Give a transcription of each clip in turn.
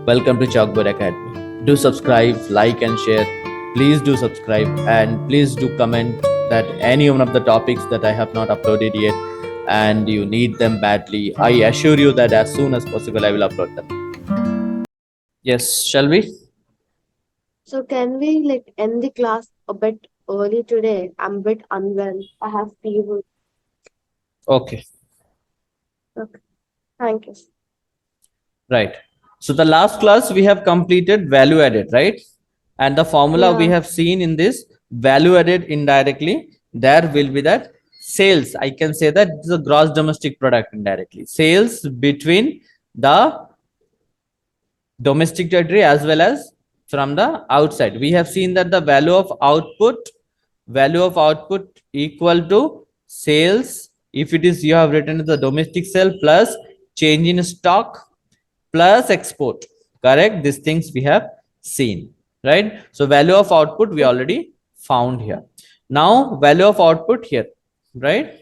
Welcome to Chalkboard Academy. Do subscribe, like, and share. Please do subscribe and please do comment that any one of the topics that I have not uploaded yet and you need them badly. I assure you that as soon as possible I will upload them. Yes, shall we? So can we end the class a bit early today? I'm a bit unwell. I have fever. Okay, Okay. Thank you. right. So the last class we have completed value added, right? And the formula we Yeah. have seen in this value added indirectly, there will be that sales. I can say that the gross domestic product indirectly. Sales between the domestic territory as well as from the outside. We have seen that the value of output equal to sales. If it is you have written the domestic sale plus change in stock plus export, correct? These things we have seen, right? So value of output we already found here. Now value of output here, right?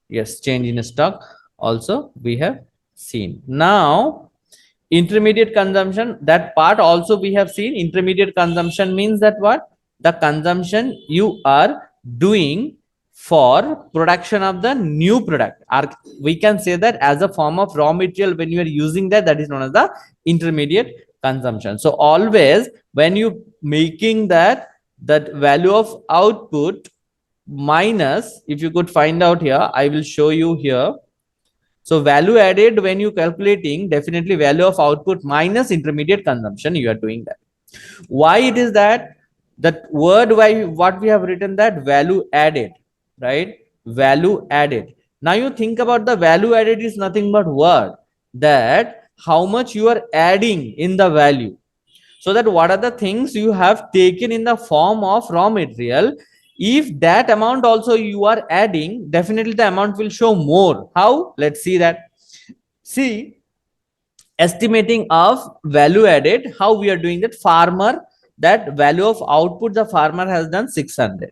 Yes, change in stock also we have seen. Now intermediate consumption, that part also we have seen. Intermediate consumption means that what? The consumption you are doing for production of the new product, or we can say that as a form of raw material. When you are using that, that is known as the intermediate consumption. So always when you making that value of output minus, if you could find out here, I will show you here. So value added, when you calculating, definitely value of output minus intermediate consumption, you are doing that. Why it is that? That word, why what we have written, that value added, right? Value added. Now you think about the value added is nothing but word, that how much you are adding in the value. So that what are the things you have taken in the form of raw material, if that amount also you are adding, definitely the amount will show more. How? Let's see that. See, estimating of value added, how we are doing that. Farmer, that value of output the farmer has done 600.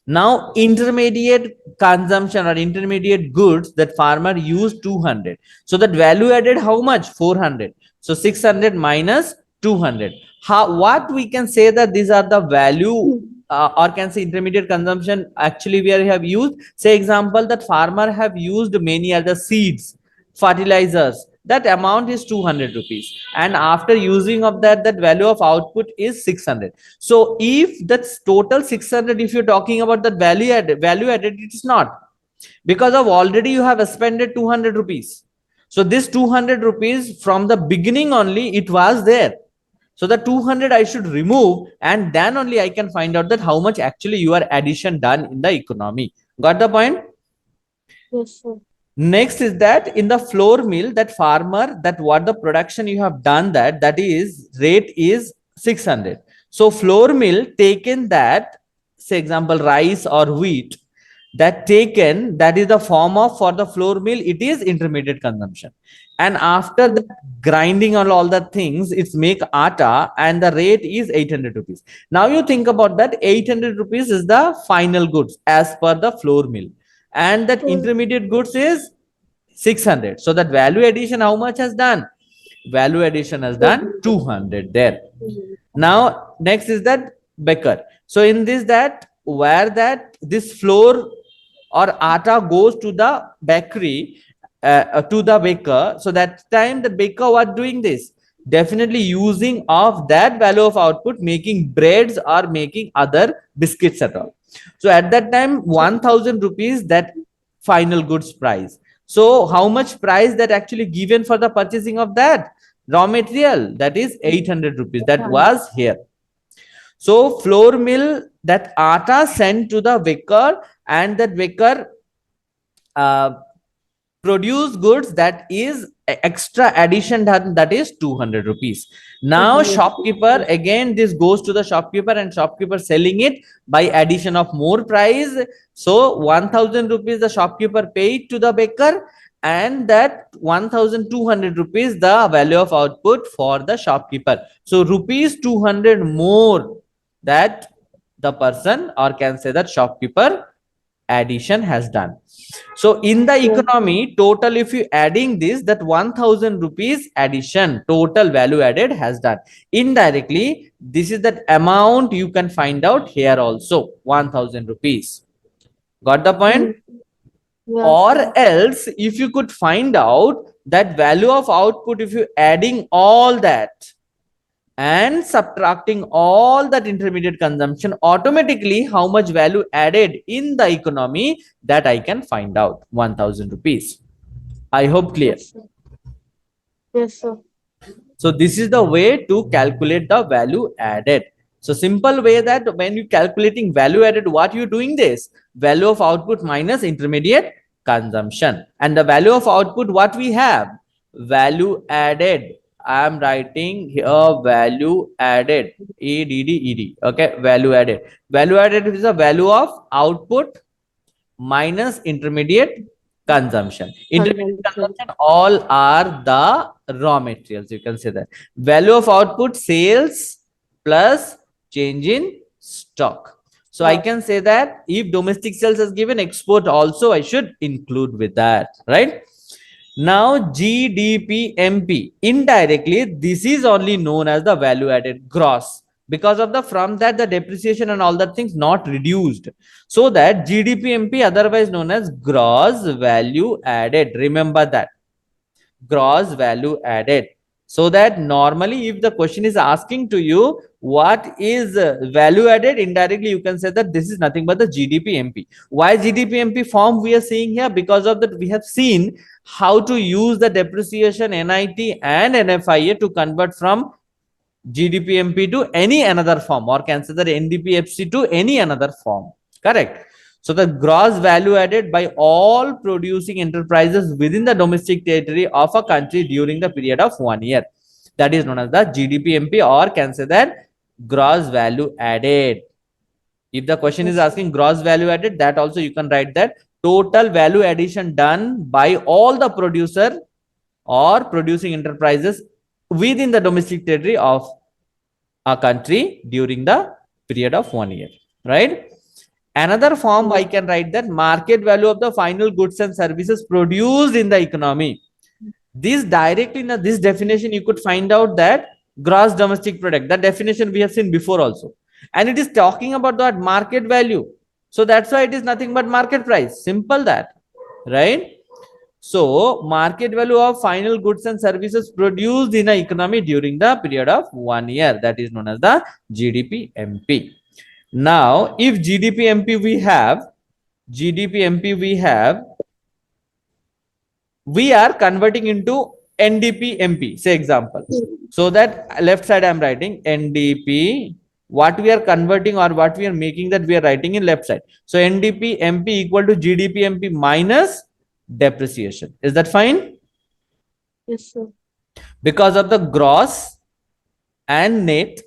Now intermediate consumption or intermediate goods, that farmer used 200. So that value added how much? 400. So 600 minus 200. How, what we can say that these are the value, or can say intermediate consumption actually we have used. Say example that farmer have used many other seeds, fertilizers, that amount is 200 rupees, and after using of that value of output is 600. So if that's total 600, if you're talking about that value added, it is not, because of already you have spent 200 rupees. So this 200 rupees from the beginning only it was there. So the 200 I should remove, and then only I can find out that how much actually your addition done in the economy. Got the point? Yes, sir. Next is that in the flour mill, that farmer, that what the production you have done, that is rate is 600. So flour mill taken that, say example rice or wheat, that taken, that is the form of, for the flour mill it is intermediate consumption, and after the grinding all the things it's make atta, and the rate is 800 rupees. Now you think about that, 800 rupees is the final goods as per the flour mill, and that intermediate goods is 600. So that value addition how much has done? Value addition has done 200 there. Now next is that baker. So in this, that where that this flour or atta goes to the bakery, to the baker, so that time the baker was doing this, definitely using of that value of output, making breads or making other biscuits at all. So at that time 1000 rupees that final goods price. So how much price that actually given for the purchasing of that raw material? That is 800 rupees, that was here. So flour mill, that atta sent to the baker, and that baker uh, produce goods, that is extra addition done, that is 200 rupees. Now shopkeeper, again this goes to the shopkeeper, and shopkeeper selling it by addition of more price. So 1000 rupees the shopkeeper paid to the baker, and that 1200 rupees the value of output for the shopkeeper. So rupees 200 more that the person, or can say that shopkeeper, addition has done. So in the Yes, sir. economy, total, if you adding this, that 1000 rupees addition, total value added has done. Indirectly, this is that amount you can find out here also, 1000 rupees. Got the point? Hmm. Yes, Or sir. else, if you could find out that value of output, if you adding all that and subtracting all that intermediate consumption, automatically how much value added in the economy, that I can find out, 1000 rupees. I hope clear. Yes, sir. Yes, sir. So this is the way to calculate the value added. So simple way that when you calculating value added, what you doing this, value of output minus intermediate consumption, and the value of output, what we have, value added. I am writing here value added, ADDED. Okay, value added. Value added is the value of output minus intermediate consumption. Intermediate Consumption. consumption, all are the raw materials. You can say that. Value of output, sales plus change in stock. So I Stock. can say that if domestic sales is given, export also I should include with that, right? Now GDPMP, indirectly this is only known as the value added gross, because of the from that the depreciation and all that things not reduced, so that GDPMP, otherwise known as gross value added, remember that, gross value added. So that normally if the question is asking to you what is value added, indirectly you can say that this is nothing but the GDPMP. Why GDPMP form we are seeing here? Because of that we have seen how to use the depreciation, NIT and NFIA to convert from GDPMP to any another form, or consider NDPFC to any another form. Correct. So the gross value added by all producing enterprises within the domestic territory of a country during the period of 1 year. That is known as the GDPMP, or can say that gross value added. If the question is Yes, sir. asking gross value added, that also you can write that total value addition done by all the producer or producing enterprises within the domestic territory of a country during the period of 1 year, right? Another form I Yes. can write that market value of the final goods and services produced in the economy. This directly in this definition you could find out that gross domestic product, that definition we have seen before also, and it is talking about that market value. So that's why it is nothing but market price, simple that, right? So market value of final goods and services produced in an economy during the period of 1 year, that is known as the GDPMP. Now, if GDPMP we have, we are converting into NDPMP, say example. So that left side I'm writing NDP, what we are converting or what we are making, that we are writing in left side. So NDPMP equal to GDPMP minus depreciation. Is that fine? Yes, sir. Because of the gross and net,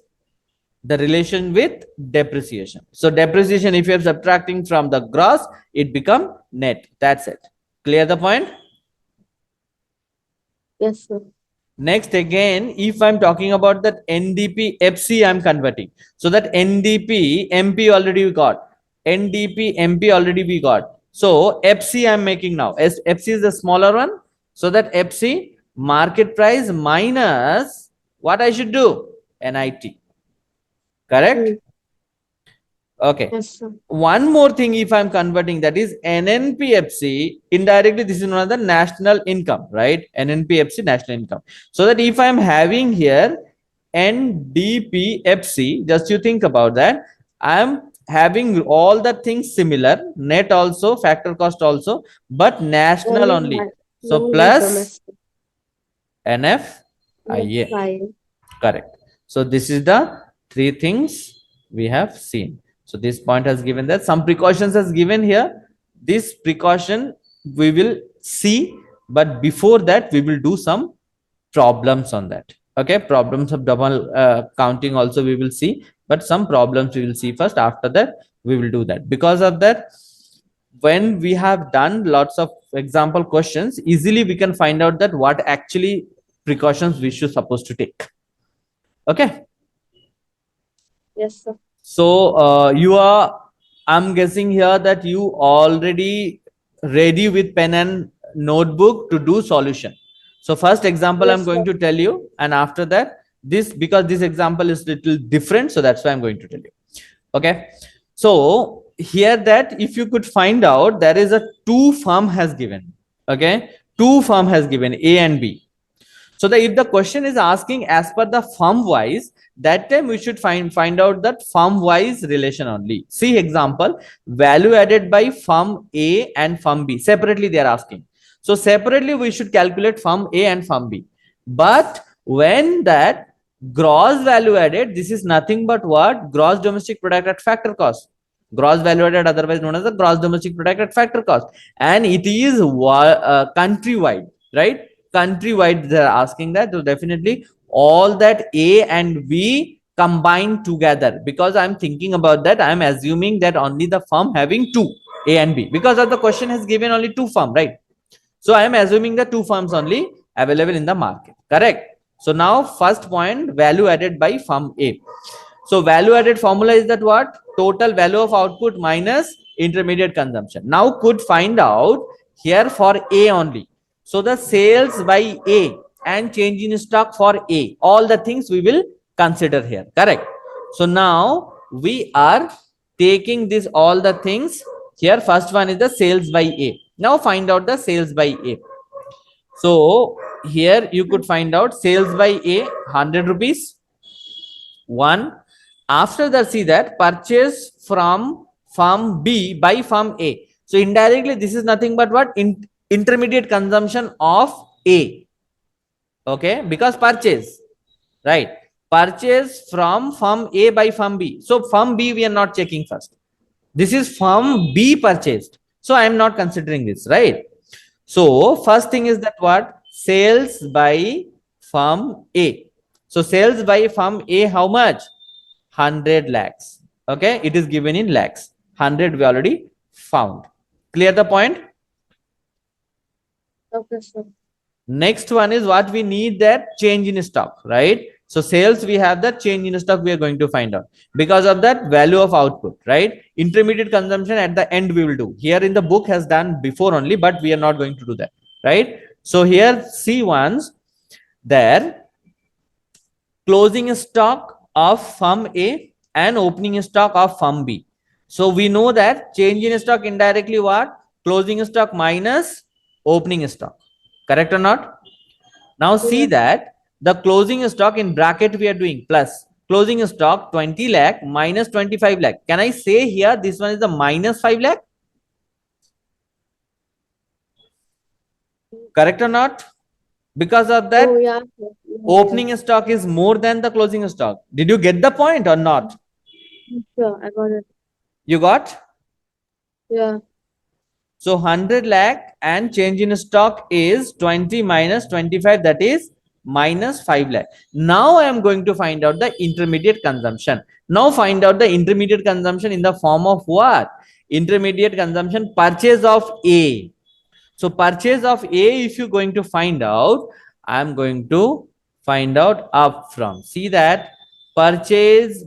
the relation with depreciation. So depreciation, if you are subtracting from the gross, it become net. That's it. Clear the point? Yes, sir. Next, again, if I'm talking about that NDP FC, I'm converting. So that NDP MP already we got. NDP MP already we got. So FC I'm making now. As FC is the smaller one. So that FC market price minus what I should do? NIT. Correct? Hmm. Okay. Yes, sir. One more thing, if I'm converting, that is NNPFC, indirectly this is known as the national income, right? NNPFC, national income. So that if I'm having here NDPFC, just you think about that, I'm having all the things similar, net also, factor cost also, but national Only only. that. So Only plus domestic. Yes, NFIA. fine. Correct. So this is the three things we have seen. So this point has given that some precautions has given here. This precaution we will see, but before that we will do some problems on that. Okay, problems of double counting also we will see, but some problems we will see first. After that we will do that. Because of that, when we have done lots of example questions, easily we can find out that what actually precautions we should supposed to take. Okay. Yes, sir. So you are I'm guessing here that you already ready with pen and notebook to do solution. So first example I'm Yes, going sir. to tell you, and after that this, because this example is little different, so that's why I'm going to tell you. Okay. So here, that if you could find out, there is a two firm has given. Okay. Two firm has given A and B. So that if the question is asking as per the firm wise, that time we should find out that firm wise relation only. See example, value added by firm A and firm B separately they are asking. So separately we should calculate firm A and firm B. But when that gross value added, this is nothing but what? Gross domestic product at factor cost. Gross value added, otherwise known as the gross domestic product at factor cost, and it is countrywide, right? Countrywide they're asking that. So definitely all that A and B combined together, because I'm thinking about that, I'm assuming that only the firm having two, A and B, because of the question has given only two firm, right? So I am assuming the two firms only available in the market, correct? So now first point, value added by firm A. So value added formula is that what? Total value of output minus intermediate consumption. Now could find out here for A only. So the sales by A and change in stock for A, all the things we will consider here, correct? So now we are taking this all the things here. First one is the sales by A. Now find out the sales by A. So here you could find out sales by A 100 rupees. One, after that, see that purchase from firm B by firm A. So indirectly this is nothing but what? Intermediate consumption of A. Okay, because purchase, right? Purchase from firm A by firm B. So firm B we are not checking first. This is firm B purchased. So I am not considering this, right? So first thing is that what? Sales by firm A. So sales by firm A, how much? 100 lakhs. Okay, it is given in lakhs. 100 we already found. Clear the point? Okay, sir. Next one is what we need, that change in stock, right? So sales we have, that change in stock we are going to find out. Because of that value of output, right? Intermediate consumption at the end we will do. Here in the book has done before only, but we are not going to do that, right? So here see once, there closing stock of firm A and opening stock of firm B. So we know that change in stock indirectly what? Closing stock minus opening stock. Correct or not? Now see Yes. that the closing stock in bracket we are doing plus closing stock 20 lakh minus 25 lakh. Can I say here this one is the minus 5 lakh? Correct or not? Because of that, Oh, yeah, sir. Yeah, yeah. opening stock is more than the closing stock. Did you get the point or not? Sure, I got it. You got? Yeah. So 100 lakh and change in stock is 20 minus 25, that is minus 5 lakh. Now I am going to find out the intermediate consumption. Now find out the intermediate consumption in the form of what? Intermediate consumption purchase of A. So purchase of A, if you're going to find out, I'm going to find out up from. See that purchase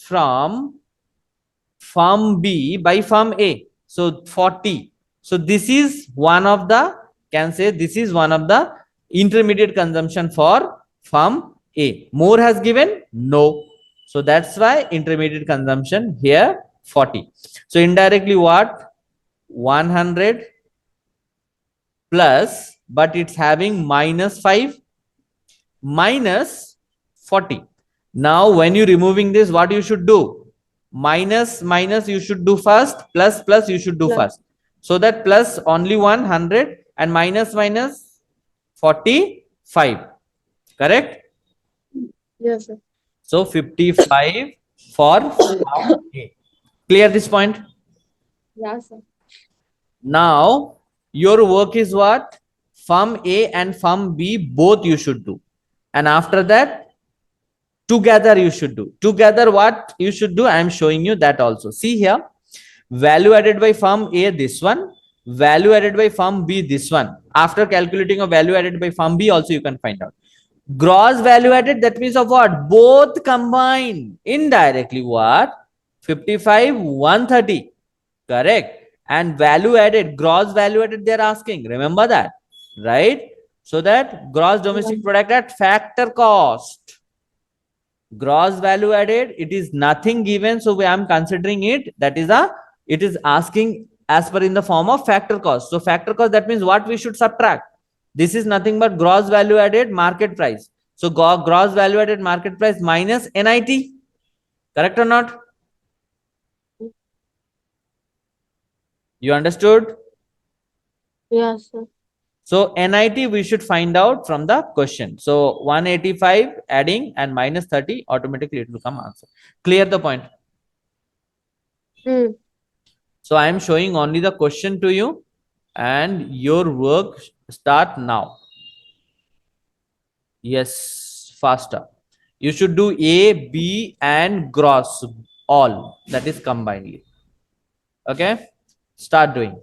from firm B by firm A. So 40. So this is one of the, can say this is one of the intermediate consumption for firm A. More has given? No. So that's why intermediate consumption here 40. So indirectly what? 100 plus, but it's having minus 5 minus 40. Now when you removing this, what you should do? Minus minus you should do first, plus plus you should do Plus. first. So that plus only 100 and minus minus 45. Correct? Yes, sir. So 55 for firm A. Clear this point? Yeah, sir. Now your work is what? Firm A and firm B both you should do. And after that, together you should do. Together what you should do, I am showing you that also. See here, value added by firm A, this one, value added by firm B, this one. After calculating a value added by firm B also you can find out. Gross value added, that means of what? Both combined. Indirectly what? 55, 130. Correct. And value added, gross value added, they're asking. Remember that, right? So that gross Yeah. domestic product at factor cost. Gross value added, it is nothing given. So I am considering it. That is it is asking as per in the form of factor cost. So factor cost, that means what we should subtract. This is nothing but gross value added market price. So gross value added market price minus NIT. Correct or not? You understood? Yes, sir. So NIT we should find out from the question. So 185 adding and minus 30, automatically it will come answer. Clear the point? Hmm. So I am showing only the question to you and your work start now. Yes, faster. You should do A, B and gross all, that is combinedly. Okay, start doing.